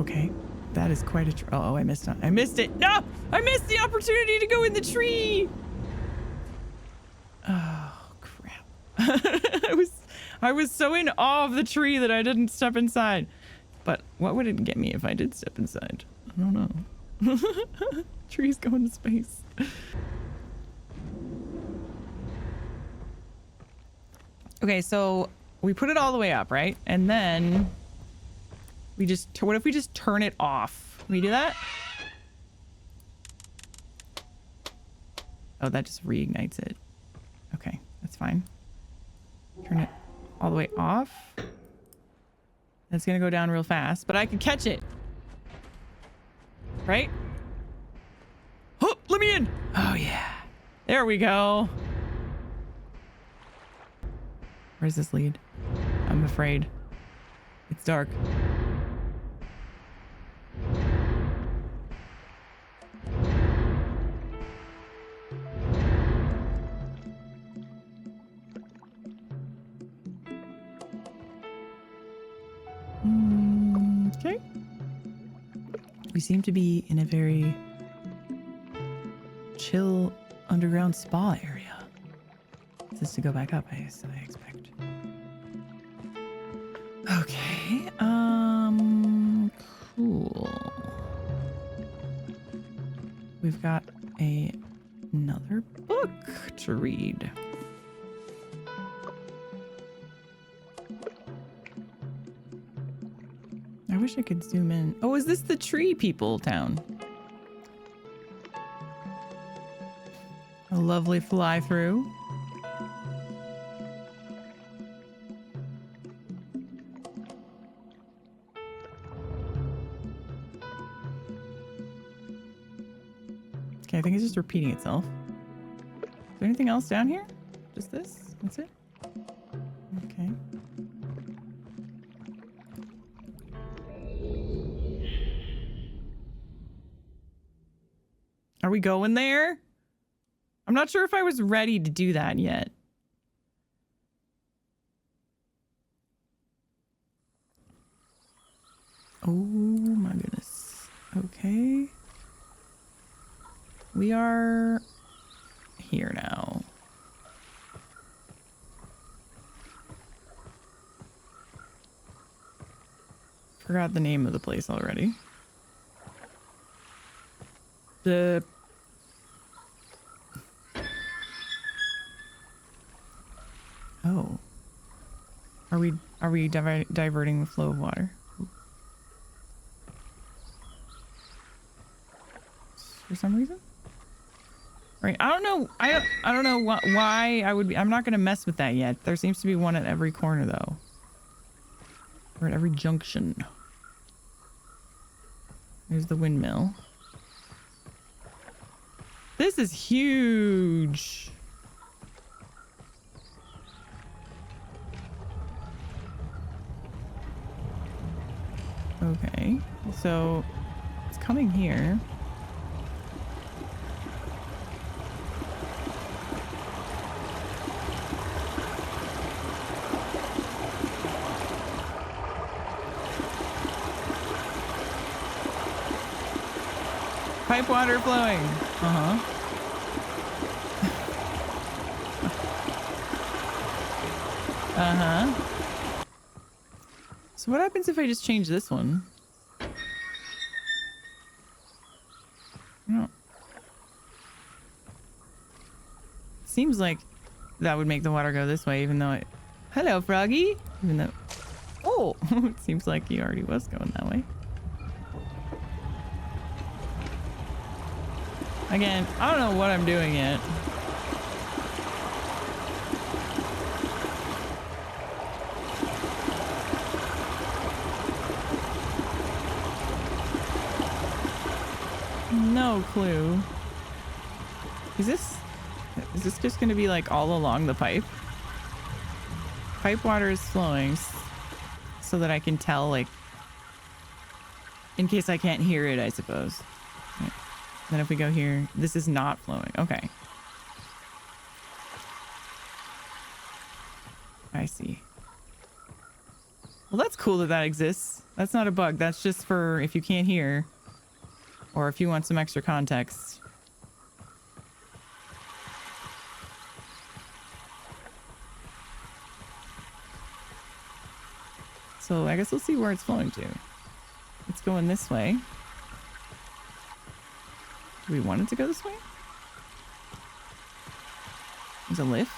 Okay. That is quite a oh, I missed it. I missed it. No! I missed the opportunity to go in the tree. Oh, crap. I was so in awe of the tree that I didn't step inside. But what would it get me if I did step inside? I don't know. Trees going to space. Okay, so we put it all the way up, right? And then we just, what if we just turn it off? Can we do that? Oh, that just reignites it. Okay, that's fine. Turn it all the way off. That's gonna go down real fast, but I can catch it. Right? Oh, let me in! Oh, yeah. There we go. Where's this lead? I'm afraid. It's dark. Okay. We seem to be in a very chill underground spa area. Is this to go back up? I expect. Okay. Cool. We've got another book to read. I wish I could zoom in. Oh, is this the tree people town? A lovely fly through. Okay, I think it's just repeating itself. Is there anything else down here? Just this? That's it? Okay. Are we going there? I'm not sure if I was ready to do that yet. Oh my goodness. Okay. We are here now. Forgot the name of the place already. Oh. Are we diverting the flow of water? For some reason? Right. I don't know. I don't know why I would be. I'm not going to mess with that yet. There seems to be one at every corner though. Or at every junction. There's the windmill. This is huge. Okay. So it's coming here. Pipe water flowing. Uh-huh. Uh-huh. So what happens if I just change this one? No. Seems like that would make the water go this way, even though it... Hello, Froggy! Even though... Oh! It seems like he already was going that way. Again, I don't know what I'm doing yet. No clue. Is this just going to be like all along the pipe? Pipe water is flowing so that I can tell, like, in case I can't hear it, I suppose. Right. Then if we go here, this is not flowing. Okay. I see. Well, that's cool that that exists. That's not a bug. That's just for if you can't hear or if you want some extra context. So I guess we'll see where it's flowing to. It's going this way. Do we want it to go this way? There's a lift.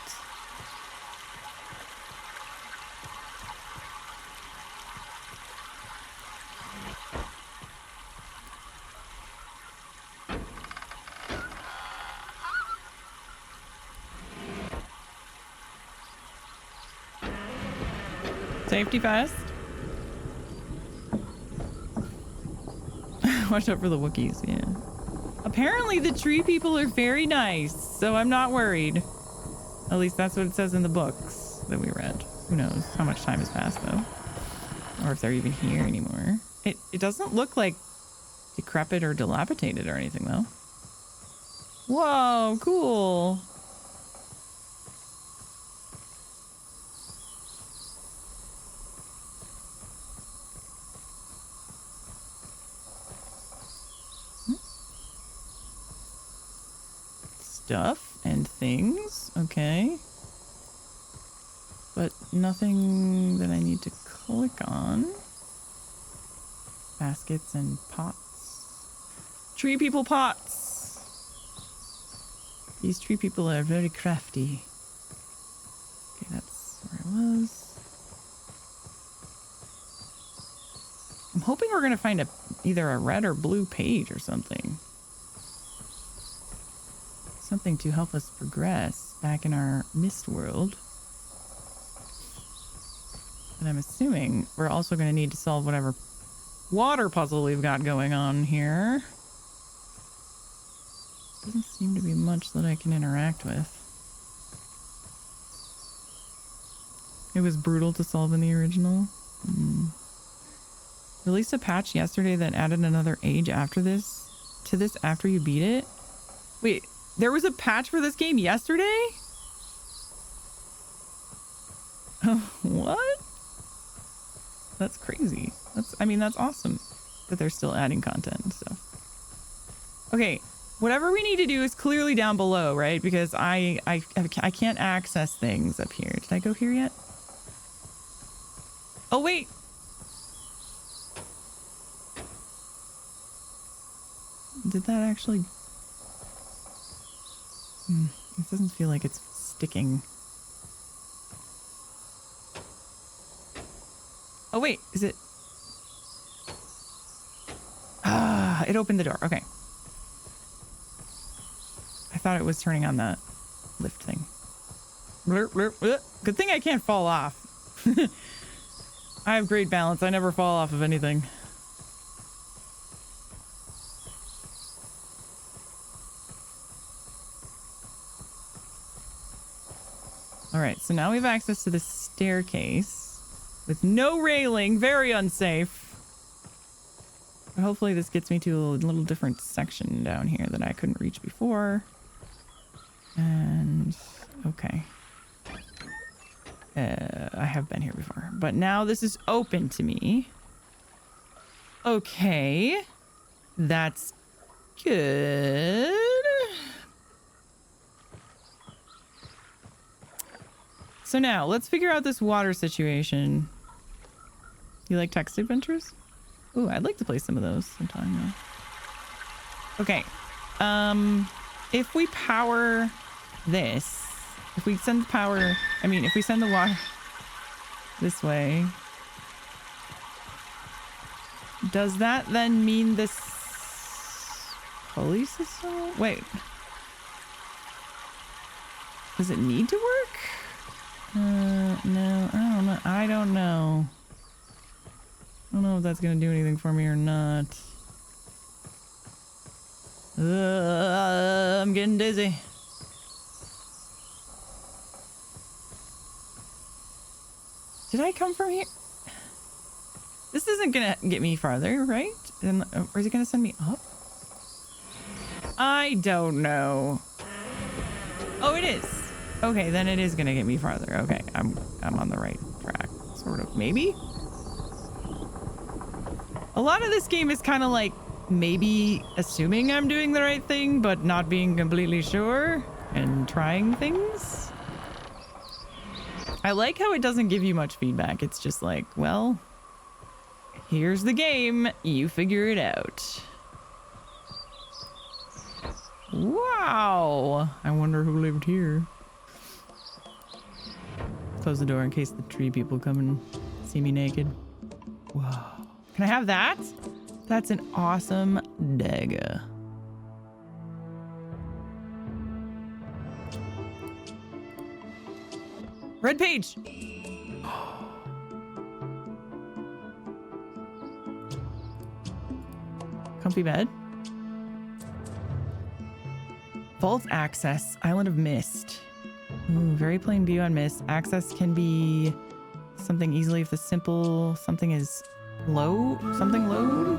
Safety first. Watch out for the Wookiees, yeah. Apparently the tree people are very nice, so I'm not worried. At least that's what it says in the books that we read. Who knows how much time has passed, though. Or if they're even here anymore. It doesn't look like decrepit or dilapidated or anything, though. Whoa, cool. Stuff and things, okay. But nothing that I need to click on. Baskets and pots. Tree people pots. These tree people are very crafty. Okay, that's where I was. I'm hoping we're gonna find either a red or blue page or something. Something to help us progress back in our Myst world. And I'm assuming we're also going to need to solve whatever water puzzle we've got going on here. Doesn't seem to be much that I can interact with. It was brutal to solve in the original. Released a patch yesterday that added another age after this to this after you beat it. Wait. There was a patch for this game yesterday? What? That's crazy. That's awesome that they're still adding content and stuff. Okay, whatever we need to do is clearly down below, right? Because I can't access things up here. Did I go here yet? Oh, wait. Did that actually... It doesn't feel like it's sticking. Oh, wait. Is it? Ah, it opened the door. Okay. I thought it was turning on the lift thing. Good thing I can't fall off. I have great balance. I never fall off of anything. All right, so now we have access to the staircase with no railing, very unsafe. But hopefully this gets me to a little different section down here that I couldn't reach before. And okay. I have been here before, but now this is open to me. Okay, that's good. So now, let's figure out this water situation. You like text adventures? Ooh, I'd like to play some of those sometime, though. Okay. If we power this, if we send the water this way, does that then mean this pulley system? Wait. Does it need to work? No, I don't know. I don't know if that's gonna do anything for me or not. I'm getting dizzy. Did I come from here? This isn't gonna get me farther, right? Or is it gonna send me up? I don't know. Oh, it is. Okay, then it is gonna get me farther. Okay, I'm on the right track, sort of. Maybe? A lot of this game is kind of like maybe assuming I'm doing the right thing, but not being completely sure and trying things. I like how it doesn't give you much feedback. It's just like, well, here's the game. You figure it out. Wow. I wonder who lived here. Close the door in case the tree people come and see me naked. Whoa. Can I have that? That's an awesome dagger. Red page. Comfy bed. Vault access. Island of Myst. Ooh, very plain view on Myst. Access can be something easily if the simple something is low. Something low.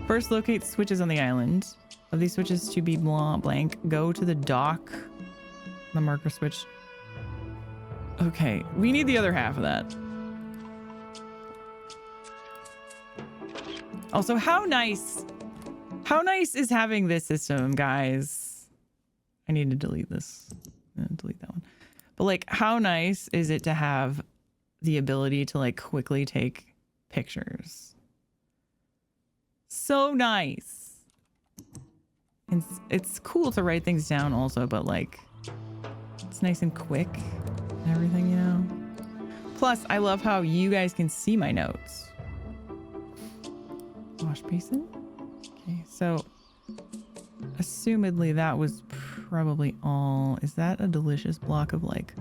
First, locate switches on the island. Of these switches to be blank, go to the dock. The marker switch. Okay, we need the other half of that. Also, how nice is having this system, guys? I need to delete this. Delete that one. But like, how nice is it to have the ability to like quickly take pictures? So nice. It's cool to write things down also, but like, it's nice and quick and everything, you know? Plus, I love how you guys can see my notes. Wash basin? Okay, so assumedly that was probably all. Is that a delicious block of like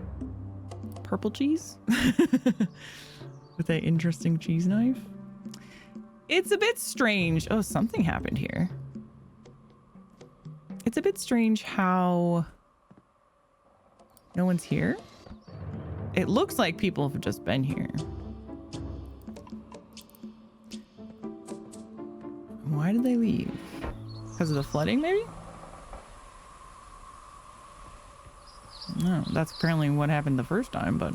purple cheese? With that interesting cheese knife? It's a bit strange. Oh, something happened here. It's a bit strange how no one's here. It looks like people have just been here. Why did they leave? Because of the flooding, maybe? No, that's apparently what happened the first time, but...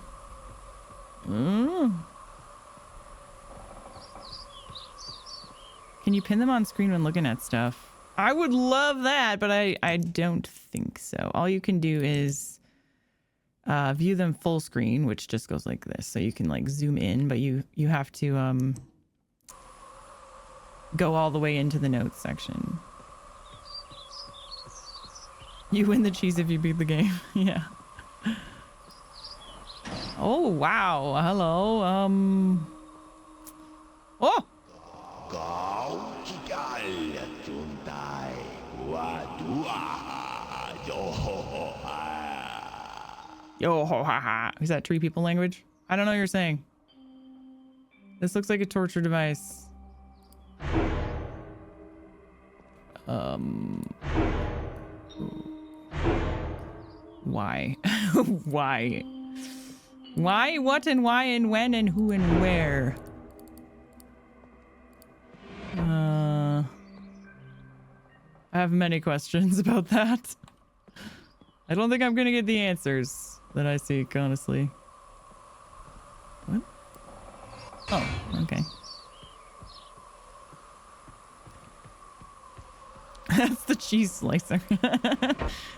Can you pin them on screen when looking at stuff? I would love that, but I don't think so. All you can do is view them full screen, which just goes like this. So you can like zoom in, but you have to go all the way into the notes section. You win the cheese if you beat the game. Yeah. Oh, wow. Hello. Oh! Yo ho ha ha. Is that tree people language? I don't know what you're saying. This looks like a torture device. Why? Why? Why, what, and why, and when, and who, and where? I have many questions about that. I don't think I'm gonna get the answers that I seek, honestly. What? Oh, okay. That's the cheese slicer.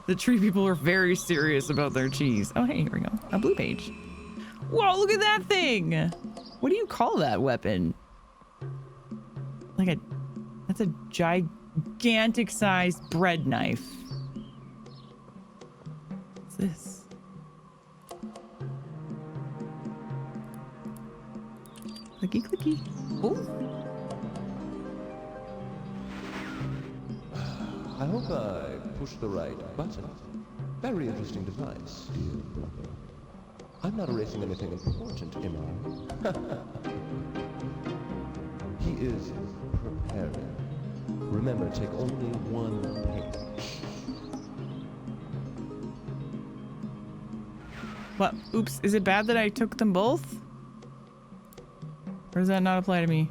The tree people are very serious about their cheese. Oh, hey, here we go. A blue page. Whoa, look at that thing. What do you call that weapon? Like that's a gigantic sized bread knife. What's this? Clicky, clicky. Oh. I hope I pushed the right button. Very interesting device, dear brother. I'm not erasing anything important, am I? He is preparing. Remember, take only one page. What? Oops. Is it bad that I took them both? Or does that not apply to me?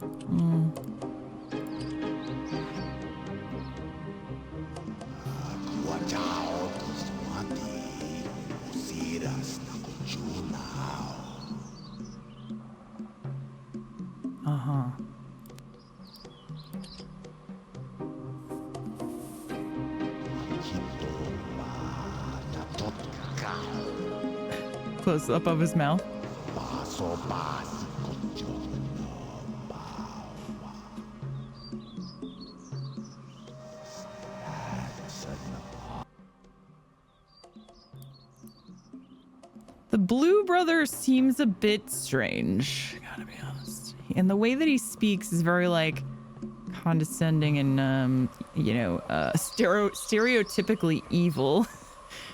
Uh-huh. Close up of his mouth. The blue brother seems a bit strange, gotta be honest. And the way that he speaks is very like condescending and stereotypically evil.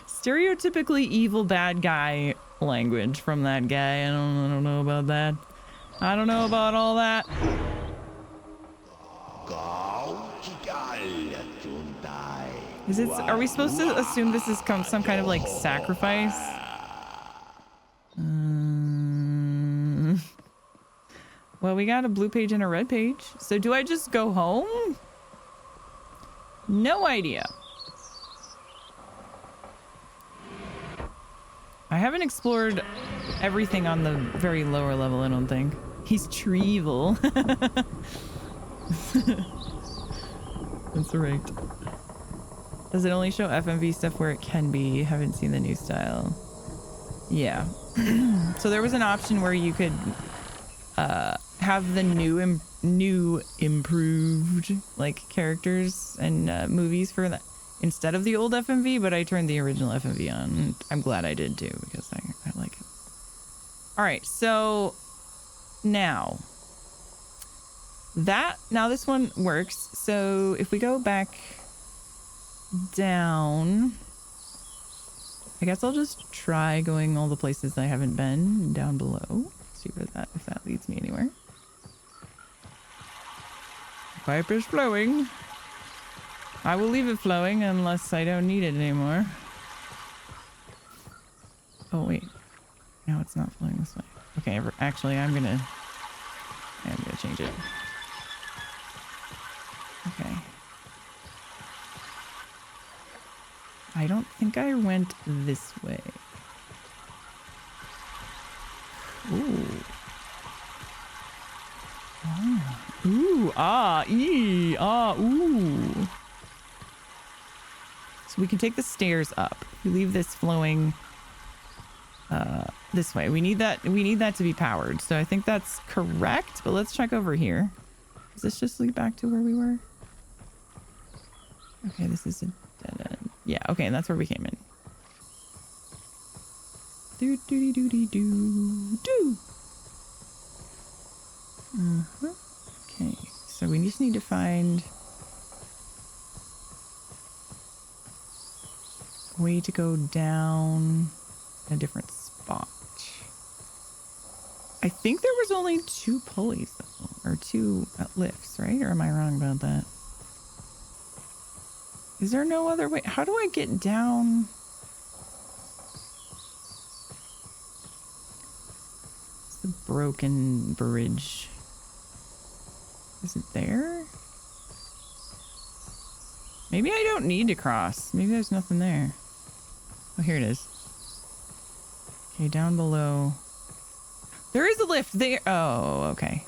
Stereotypically evil bad guy language from that guy. I don't know about that. I don't know about all that. Is it? Are we supposed to assume this is some kind of like sacrifice? Well, we got a blue page and a red page. So do I just go home? No idea. I haven't explored everything on the very lower level, I don't think. He's Treevil. That's right. Does it only show FMV stuff where it can be? Haven't seen the new style. Yeah. So there was an option where you could have the new improved like characters and movies for that instead of the old FMV, but I turned the original FMV on. And I'm glad I did too because I like it. All right, so now this one works. So if we go back down, I guess I'll just try going all the places I haven't been down below. See if that leads me anywhere. Pipe is flowing. I will leave it flowing unless I don't need it anymore. Oh wait, no, it's not flowing this way. Okay, actually, I'm gonna change it. Okay. I don't think I went this way. Ooh. Oh. Ooh. Ah. Ee. Ah. Ooh. So we can take the stairs up. We leave this flowing this way. We need that to be powered. So I think that's correct, but let's check over here. Does this just lead back to where we were? Okay, this is a dead end. Yeah, okay, and that's where we came in. Do. Okay, so we just need to find a way to go down a different spot. I think there was only 2 pulleys though, or 2 lifts, right? Or am I wrong about that? Is there no other way? How do I get down? It's the broken bridge. Is it there? Maybe I don't need to cross. Maybe there's nothing there. Oh, here it is. Okay, down below. There is a lift there. Oh, okay.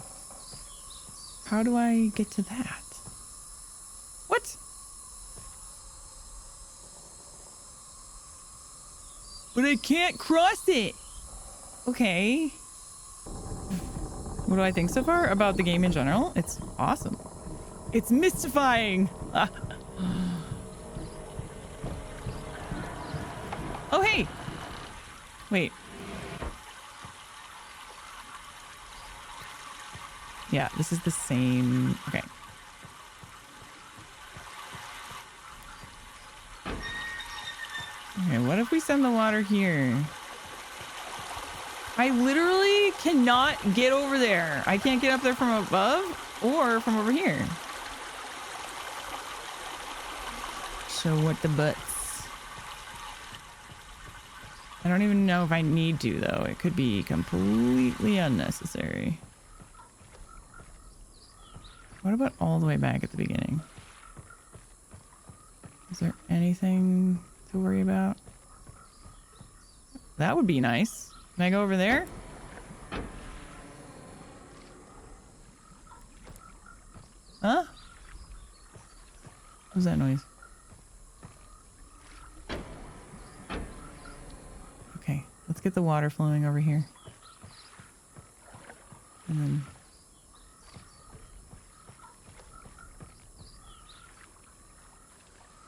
How do I get to that? What? But I can't cross it. Okay. What do I think so far about the game in general? It's awesome. It's mystifying. Oh, hey. Wait. Yeah, this is the same. Okay. Okay, what if we send the water here? I literally cannot get over there. I can't get up there from above or from over here. So what the butts? I don't even know if I need to, though. It could be completely unnecessary. What about all the way back at the beginning? Is there anything to worry about? That would be nice. Can I go over there? was that noise? Okay, let's get the water flowing over here. And then...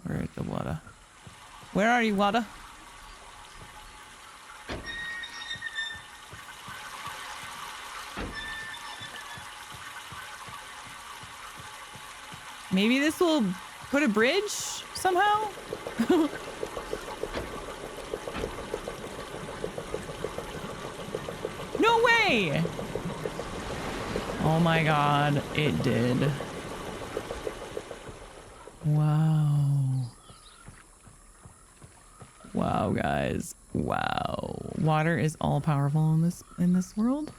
where is the water? Where are you, water? Maybe this will put a bridge somehow? No way! Oh my god, it did. Wow. Wow, guys. Wow. Water is all powerful in this world.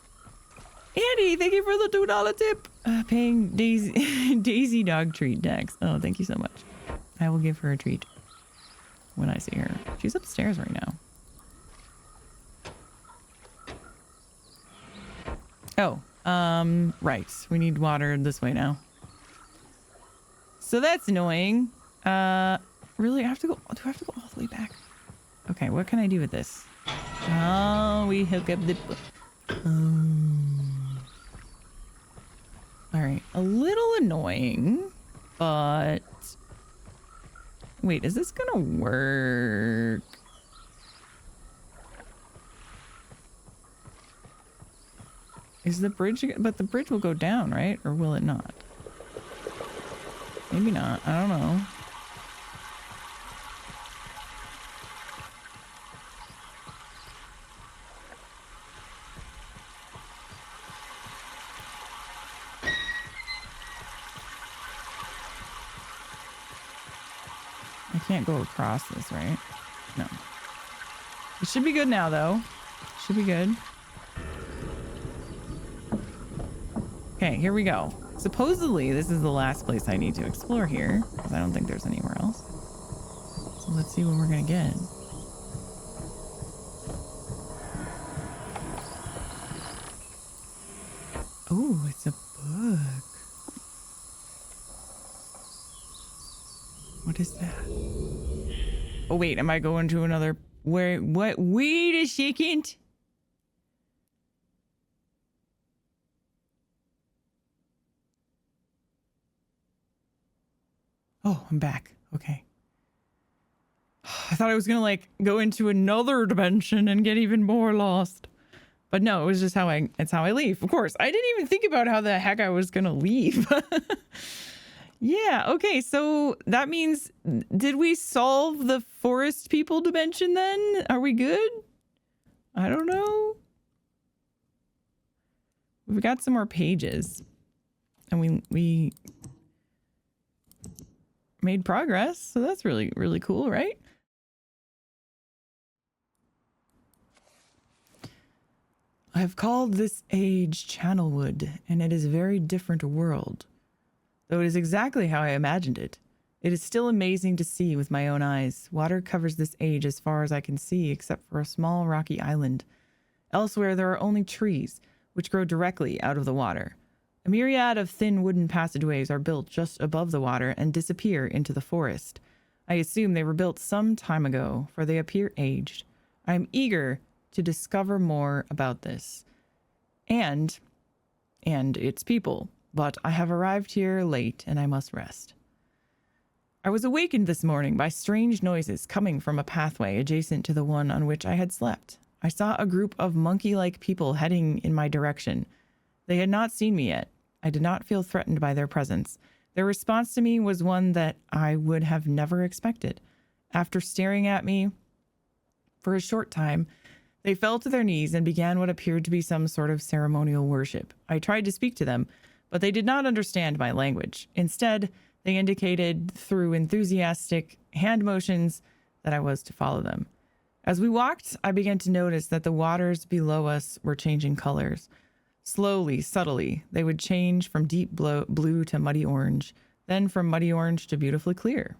Andy, thank you for the $2 tip. Paying Daisy Daisy dog treat next. Oh, thank you so much. I will give her a treat when I see her. She's upstairs right now. Oh, right. We need water this way now. So that's annoying. Really, I have to go. Do I have to go all the way back? Okay, what can I do with this? Oh, we hook up the... all right, a little annoying, but... wait, is this gonna work? Is the bridge... but the bridge will go down, right? Or will it not? Maybe not. I don't know. I can't go across this, right? No. It should be good now, though. Should be good. Okay, here we go. Supposedly, this is the last place I need to explore here, because I don't think there's anywhere else. So let's see what we're gonna get. Oh, it's a book. What is that? Oh, wait, am I going to another... where... what? Wait a second. Oh, I'm back. Okay. I thought I was gonna like go into another dimension and get even more lost. But no, it was just it's how I leave. Of course, I didn't even think about how the heck I was gonna leave. Yeah, okay, so that means, did we solve the forest people dimension then? Are we good? I don't know. We've got some more pages. And we made progress, so that's really, really cool, right? I have called this age Channelwood, and it is a very different world. Though it is exactly how I imagined it. It is still amazing to see with my own eyes. Water covers this age as far as I can see, except for a small rocky island. Elsewhere, there are only trees, which grow directly out of the water. A myriad of thin wooden passageways are built just above the water and disappear into the forest. I assume they were built some time ago, for they appear aged. I am eager to discover more about this. And its people. But I have arrived here late and I must rest. I was awakened this morning by strange noises coming from a pathway adjacent to the one on which I had slept. I saw a group of monkey-like people heading in my direction. They had not seen me yet. I did not feel threatened by their presence. Their response to me was one that I would have never expected. After staring at me for a short time, they fell to their knees and began what appeared to be some sort of ceremonial worship. I tried to speak to them, but they did not understand my language. Instead, they indicated through enthusiastic hand motions that I was to follow them. As we walked, I began to notice that the waters below us were changing colors. Slowly, subtly, they would change from deep blue to muddy orange, then from muddy orange to beautifully clear.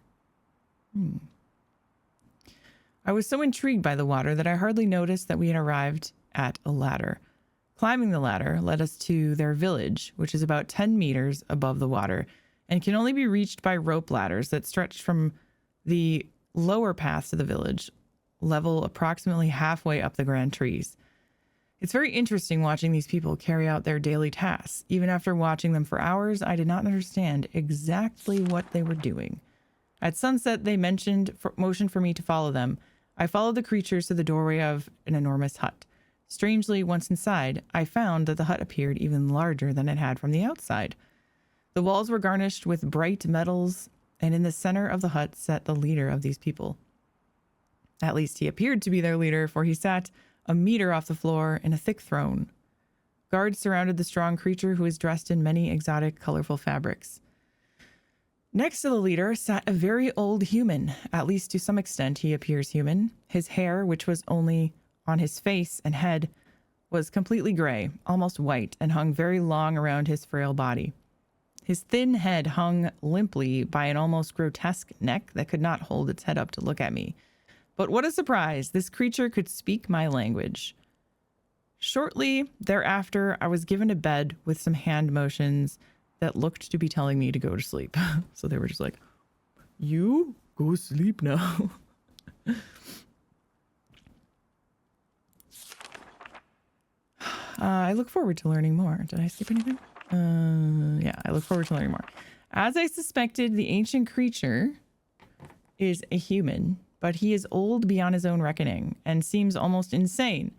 I was so intrigued by the water that I hardly noticed that we had arrived at a ladder. Climbing the ladder led us to their village, which is about 10 meters above the water. and can only be reached by rope ladders that stretch from the lower paths to the village, level approximately halfway up the grand trees. It's very interesting watching these people carry out their daily tasks. Even after watching them for hours, I did not understand exactly what they were doing. At sunset, they motioned for me to follow them. I followed the creatures to the doorway of an enormous hut. Strangely, once inside, I found that the hut appeared even larger than it had from the outside. The walls were garnished with bright metals, and in the center of the hut sat the leader of these people. At least he appeared to be their leader, for he sat a meter off the floor in a thick throne. Guards surrounded the strong creature, who was dressed in many exotic, colorful fabrics. Next to the leader sat a very old human. At least to some extent he appears human. His hair, which was only on his face and head, was completely gray, almost white, and hung very long around his frail body. His thin head hung limply by an almost grotesque neck that could not hold its head up to look at me. But what a surprise! This creature could speak my language. Shortly thereafter, I was given a bed with some hand motions that looked to be telling me to go to sleep. So they were just like, you go sleep now. I look forward to learning more. Did I skip anything? Yeah, I look forward to learning more. As I suspected, the ancient creature is a human, but he is old beyond his own reckoning and seems almost insane.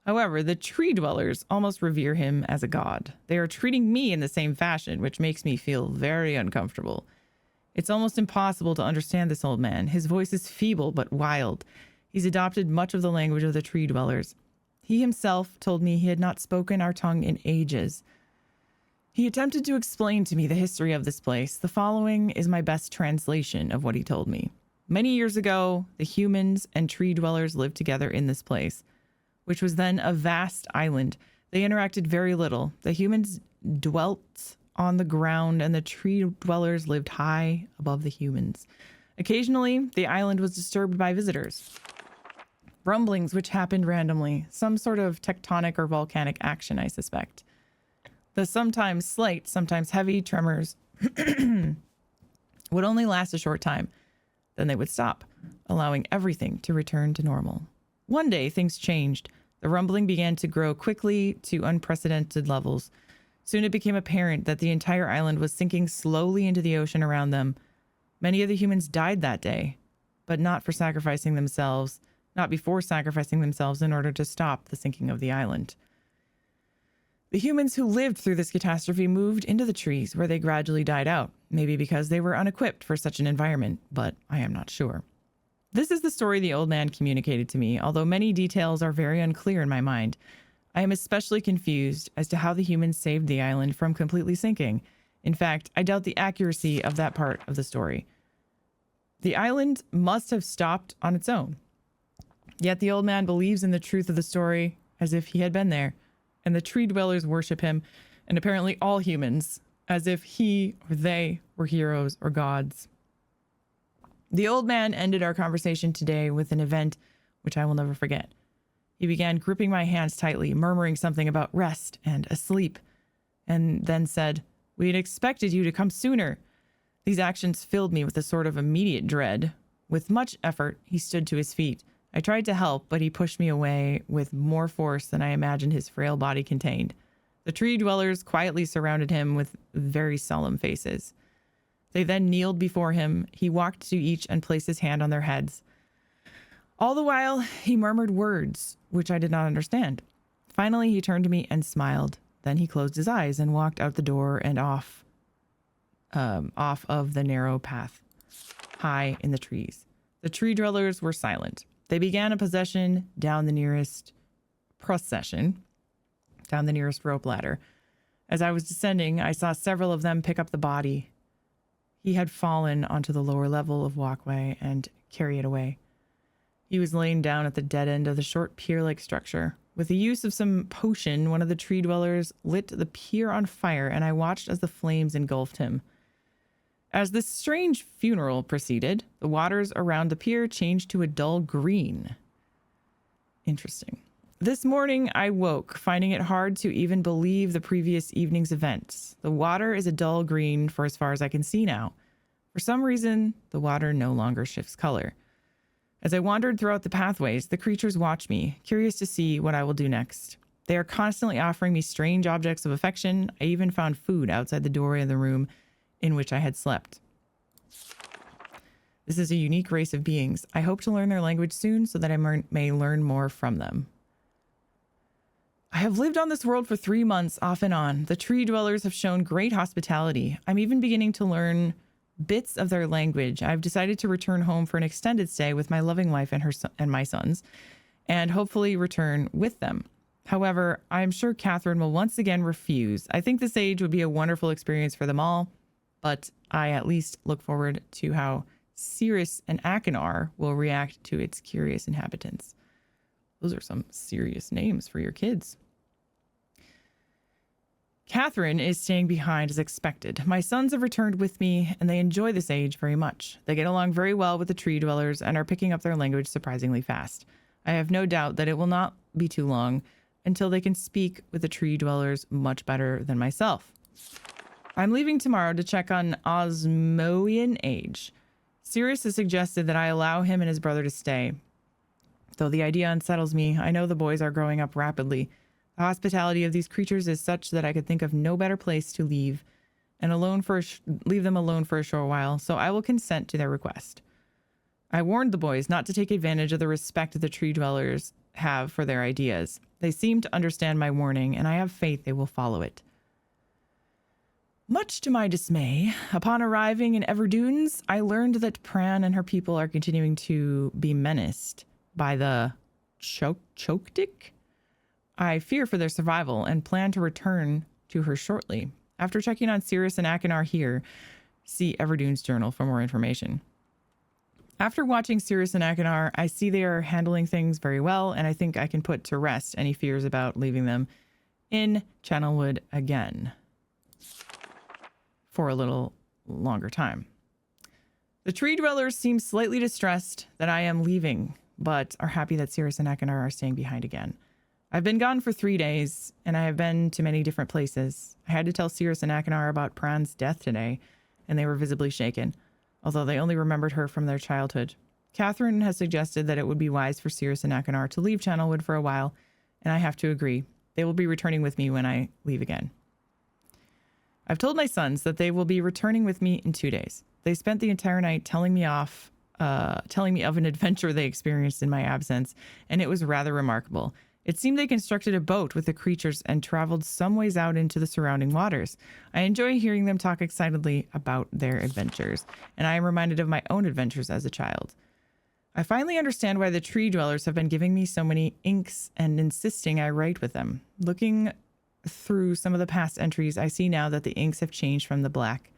However, the tree dwellers almost revere him as a god. They are treating me in the same fashion, which makes me feel very uncomfortable. It's almost impossible to understand this old man. His voice is feeble but wild. He's adopted much of the language of the tree dwellers. He himself told me he had not spoken our tongue in ages. He attempted to explain to me the history of this place. The following is my best translation of what he told me. Many years ago, the humans and tree dwellers lived together in this place, which was then a vast island. They interacted very little. The humans dwelt on the ground, and the tree dwellers lived high above the humans. Occasionally, the island was disturbed by visitors. Rumblings which happened randomly, some sort of tectonic or volcanic action, I suspect. The sometimes slight, sometimes heavy tremors would only last a short time. Then they would stop, allowing everything to return to normal. One day, things changed. The rumbling began to grow quickly to unprecedented levels. Soon it became apparent that the entire island was sinking slowly into the ocean around them. Many of the humans died that day, but not before sacrificing themselves in order to stop the sinking of the island. The humans who lived through this catastrophe moved into the trees, where they gradually died out, maybe because they were unequipped for such an environment, but I am not sure. This is the story the old man communicated to me, although many details are very unclear in my mind. I am especially confused as to how the humans saved the island from completely sinking. In fact, I doubt the accuracy of that part of the story. The island must have stopped on its own. Yet the old man believes in the truth of the story as if he had been there, and the tree dwellers worship him, and apparently all humans, as if he or they were heroes or gods. The old man ended our conversation today with an event which I will never forget. He began gripping my hands tightly, murmuring something about rest and asleep, and then said, "We had expected you to come sooner." These actions filled me with a sort of immediate dread. With much effort, he stood to his feet. I tried to help, but he pushed me away with more force than I imagined his frail body contained. The tree dwellers quietly surrounded him with very solemn faces. They then kneeled before him. He walked to each and placed his hand on their heads. All the while, he murmured words, which I did not understand. Finally, he turned to me and smiled. Then he closed his eyes and walked out the door and off of the narrow path, high in the trees. The tree dwellers were silent. They began a procession down the nearest rope ladder. As I was descending, I saw several of them pick up the body. He had fallen onto the lower level of walkway and carry it away. He was laying down at the dead end of the short pier-like structure. With the use of some potion, one of the tree dwellers lit the pier on fire, and I watched as the flames engulfed him. As this strange funeral proceeded, the waters around the pier changed to a dull green. Interesting. This morning I woke, finding it hard to even believe the previous evening's events. The water is a dull green for as far as I can see now. For some reason, the water no longer shifts color. As I wandered throughout the pathways, the creatures watch me, curious to see what I will do next. They are constantly offering me strange objects of affection. I even found food outside the doorway of the room in which I had slept. This is a unique race of beings. I hope to learn their language soon so that I may learn more from them. I have lived on this world for 3 months, off and on. The tree dwellers have shown great hospitality. I'm even beginning to learn bits of their language. I've decided to return home for an extended stay with my loving wife and my sons, and hopefully return with them. However, I'm sure Catherine will once again refuse. I think this age would be a wonderful experience for them all, but I at least look forward to how Cirrus and Akinar will react to its curious inhabitants. Those are some serious names for your kids. Catherine is staying behind as expected. My sons have returned with me, and they enjoy this age very much. They get along very well with the tree dwellers and are picking up their language surprisingly fast. I have no doubt that it will not be too long until they can speak with the tree dwellers much better than myself. I'm leaving tomorrow to check on Osmoian Age. Cirrus has suggested that I allow him and his brother to stay. Though the idea unsettles me, I know the boys are growing up rapidly. The hospitality of these creatures is such that I could think of no better place to leave them alone for a short while, so I will consent to their request. I warned the boys not to take advantage of the respect the tree dwellers have for their ideas. They seem to understand my warning, and I have faith they will follow it. Much to my dismay, upon arriving in Everdunes, I learned that Pran and her people are continuing to be menaced by the Chokdik. I fear for their survival and plan to return to her shortly. After checking on Cirrus and Akinar here, see Everdunes Journal for more information. After watching Cirrus and Akinar, I see they are handling things very well, and I think I can put to rest any fears about leaving them in Channelwood again for a little longer time. The tree dwellers seem slightly distressed that I am leaving, but are happy that Cirrus and Akinar are staying behind again. I've been gone for 3 days, and I have been to many different places. I had to tell Cirrus and Akinar about Pran's death today, and they were visibly shaken, although they only remembered her from their childhood. Catherine has suggested that it would be wise for Cirrus and Akinar to leave Channelwood for a while, and I have to agree. They will be returning with me when I leave again. I've told my sons that they will be returning with me in 2 days. They spent the entire night telling me of an adventure they experienced in my absence, and it was rather remarkable. It seemed they constructed a boat with the creatures and traveled some ways out into the surrounding waters. I enjoy hearing them talk excitedly about their adventures, and I am reminded of my own adventures as a child. I finally understand why the tree dwellers have been giving me so many inks and insisting I write with them. Looking through some of the past entries, I see now that the inks have changed from the black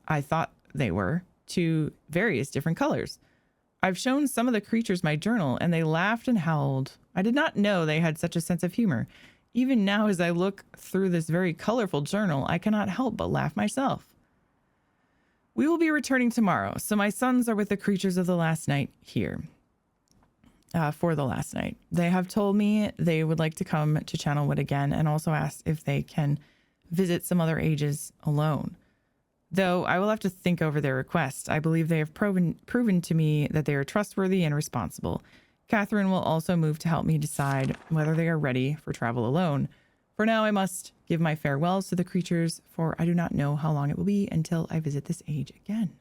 I thought they were to various different colors. I've shown some of the creatures my journal, and they laughed and howled. I did not know they had such a sense of humor. Even now, as I look through this very colorful journal, I cannot help but laugh myself. We will be returning tomorrow, so my sons are with the creatures of the last night here. For the last night. They have told me they would like to come to Channelwood again, and also asked if they can visit some other ages alone. Though I will have to think over their request. I believe they have proven to me that they are trustworthy and responsible. Catherine will also move to help me decide whether they are ready for travel alone. For now, I must give my farewells to the creatures, for I do not know how long it will be until I visit this age again.